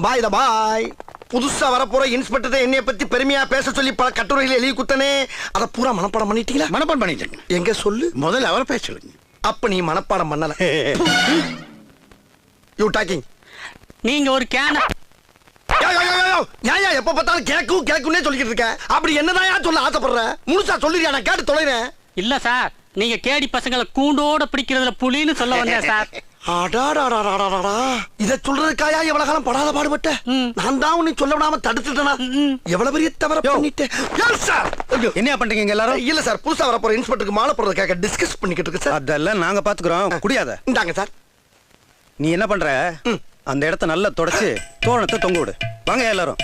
பாய் த பாய். புதுசா வரப்போற இன்ஸ்பெக்டர் என்னைய பத்தி பெருமையா பேச சொல்லி பல கட்டுரைகளை எழுதி குத்தனே, அத பூரா மனப்பாடம் பண்ணிட்டீங்களா? மனப்பாடம் பண்ணிட்டேங்க. எங்க சொல்லு. முதல்ல அவர் பேச சொல்லுங்க. அப்ப நீ மனப்பாடம் பண்ணல. You talking. நீங்க ஒரு கேன எப்ப பார்த்தாலும் கேக்கும் கேக்குன்னே சொல்லிக்கிட்டு இருக்க. அப்படி என்னதான் சொல்ல ஆசைப்படுற? முழுசா சொல்லிருக்கா, நான் கேட்டு தொலைறேன். இல்ல சார், நீங்க கேடி பசங்களை கூண்டோட பிடிக்கிறதுல புலின்னு சொல்ல வந்தேன் சார். இத சொல்றதுக்காயா எவ்வளவு காலம் படாத பாடுபட்ட? நான் தான் உன்னை சொல்ல விடாம தடுத்துட்டேனா? எவ்வளவு பெரிய தவற பண்ணிட்டேன். என்ன பண்றீங்க எல்லாரும்? இல்ல சார், புதுசா வரப்போற இன்ஸ்பெக்டருக்கு மாலை போடுறதுக்காக டிஸ்கஸ் பண்ணிக்கிட்டு இருக்கு சார். அதெல்லாம் நாங்க பாத்துக்கிறோம். குடியாத. இந்தாங்க சார். நீ என்ன பண்ற? அந்த இடத்த நல்லா தொடச்சு தோரணத்தை தொங்க விடு. வாங்க எல்லாரும்.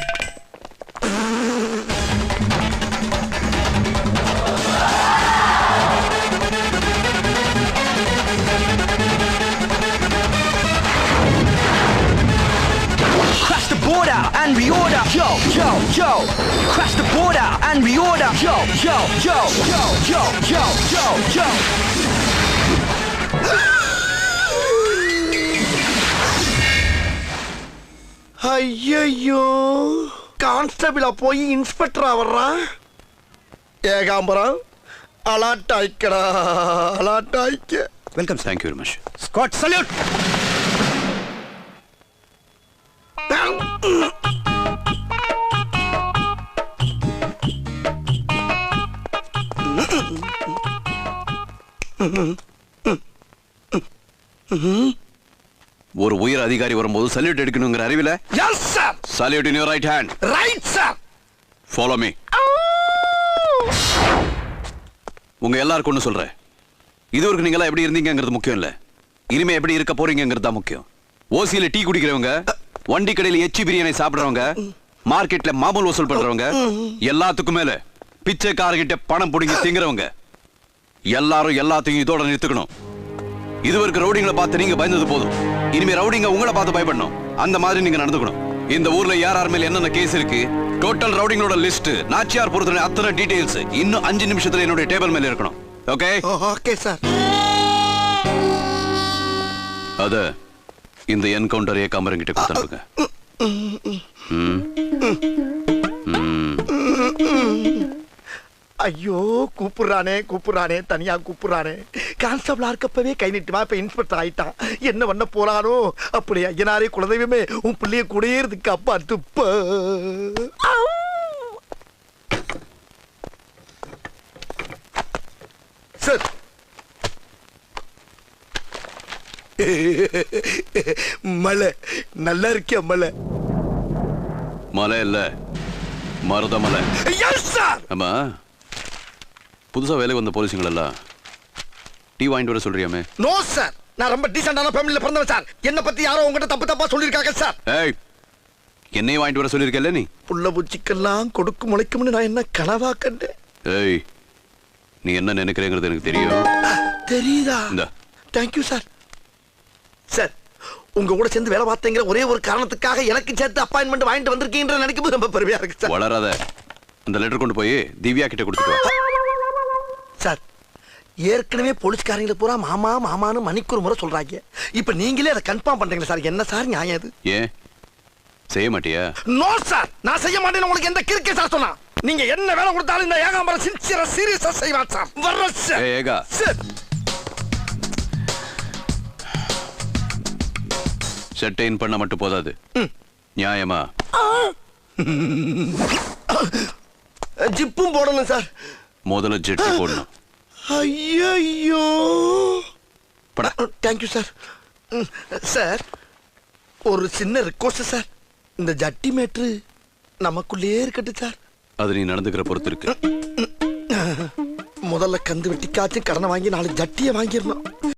Cross the border and reorder. Yo, yo, yo. Cross the border and reorder. Yo, yo, yo, yo, yo, yo, yo, yo. ஐயோ, கான்ஸ்டபிளா போய் இன்ஸ்பெக்டரா வர்றான். ஏகாம்பரம், அலாட்டாய்க்கடா, அலாட்டாய்க்க. Welcome. Thank you very much. ஸ்காட் சல்யூட். ஒரு உயர் அதிகாரி வரும்போது சல்யூட் எடுக்கணுங்கிற அறிவில. Yes sir. Salute in your right hand. Right sir. Follow me. உங்க எல்லாருக்கும் ஒண்ணு சொல்றேன். இதுவரைக்கும் நீங்க எல்லாம் எப்படி இருந்தீங்கிறது முக்கியம் இல்ல, இனிமே எப்படி இருக்க போறீங்கிறது தான் முக்கியம். ஓசியில டீ குடிக்கிறவங்க, வண்டி கடையில எச்சி பிரியாணி சாப்பிடுறவங்க, மார்க்கெட்ல மாமூல் வசூல் பண்றவங்க, எல்லாத்துக்கும் மேல பிச்சைக்காரர்கிட்ட பணம் புடிங்கி திங்கிறவங்க எல்லாரும் எல்லாத்தையும் இதோட நிறுத்துக்கணும். இதுவரைக்கும் ரவுடிங்களை பார்த்து நீங்க பயந்தது போதும். இனிமே ரவுடிங்க உங்களை பார்த்து பயப்படணும். அந்த மாதிரி நீங்க நடந்துக்கணும். இந்த ஊர்ல யார் மேல என்னென்ன கேஸ் இருக்கு, டோட்டல் ரவுடிங்களோட லிஸ்ட், நாச்சியார் பொறுத்தவரை அத்தனை டீடைல்ஸ் இன்னும் 5 நிமிஷத்துல என்னோட டேபிள் மேல இருக்கணும். ஓகே? Okay sir. அத இந்த என்கவுண்டர் ஏகாம்பரம் கிட்ட கொடுத்துருங்க. ஐயோ, கூப்பிடுறானே தனியா கூப்பிடுறானே. கான்ஸ்டபிளா இருக்கப்பவே கை நீட்டுமா, இப்ப இன்ஸ்பெக்டர் ஆயிட்டான். என்ன பண்ண போறானோ? அப்படி ஐயனாரே குலதெய்வமே, உன் பிள்ளைய கூடயே இருக்கு அப்பா துப்ப. சார், மலை நல்லா இருக்கியா? மலை மலை இல்ல, மருதமலை. Yes sir. ஆமா, புதுசா வேலைக்கு வந்த போலீஸுங்க எல்லாம் டீ வாங்கிட்டு வர சொல்றியாமே? நோ சார், நான் ரொம்ப டீசென்டான ஃபேமிலில பிறந்தவன் சார். என்ன பத்தி யாரோ உங்ககிட்ட தப்பா சொல்லிருக்காங்க சார். ஏய், என்னையும் வாங்கிட்டு வர சொல்லிருக்கல நீ? புள்ள பூச்சிக்கெல்லாம் கொடுக்கு முளைக்கும்னு நான் என்ன கனவா கண்டேன்? ஏய், நீ என்ன நினைக்கிறேங்கிறது எனக்கு தெரியும். தெரியுதா? இந்தா. Thank you sir. சார், உங்க கூட சேர்ந்து வேலை பார்த்தேங்கிற ஒரே ஒரு காரணத்துக்காக எனக்கு சேர்த்து அப்பாயின்மெண்ட் வாங்கிட்டு வந்திருக்கீங்கன்ற நினைக்கும் போது ரொம்ப பெருமையா இருக்கு சார். வளராத. அந்த லெட்டர் கொண்டு போய் திவ்யா கிட்ட கொடுத்துட்டு வா. சார், ஏற்கனவே போலீஸ்காரங்களை பூரா மாமா மாமான்னு மணிக்கு ஒரு முறை சொல்றாங்க. இப்ப நீங்களே அதை கன்ஃபார்ம் பண்றீங்களா சார்? என்ன சார் நியாயம் அது? ஏன் செய்ய மாட்டியா? நோ சார், நான் செய்ய மாட்டேன்னு உங்களுக்கு எந்த கிறுக்கே சார் சொன்னா? நீங்க என்ன வேலை கொடுத்தாலும் இந்த ஏகாம்பரம் சின்சியரா சீரியஸா செய்வான் சார். வர்ற சார். ஏகா சார், செட்டைன் பண்ண மட்டும் போதாது, நியாயமா ஜிப்பும் போடணும் சார். முதல்ல ஜெட்டி போடணும். ஐயோ, தேங்க்யூ சார். சார், ஒரு சின்ன ரிக்வெஸ்ட் சார். இந்த ஜட்டி மேட்ரு நமக்குள்ளே இருக்கட்டும் சார். அது நீ நடந்துக்கிற பொறுத்து இருக்கு. முதல்ல கந்து வெட்டிக்காச்சும் கடனை வாங்கி 4 ஜட்டியை வாங்கிடணும்.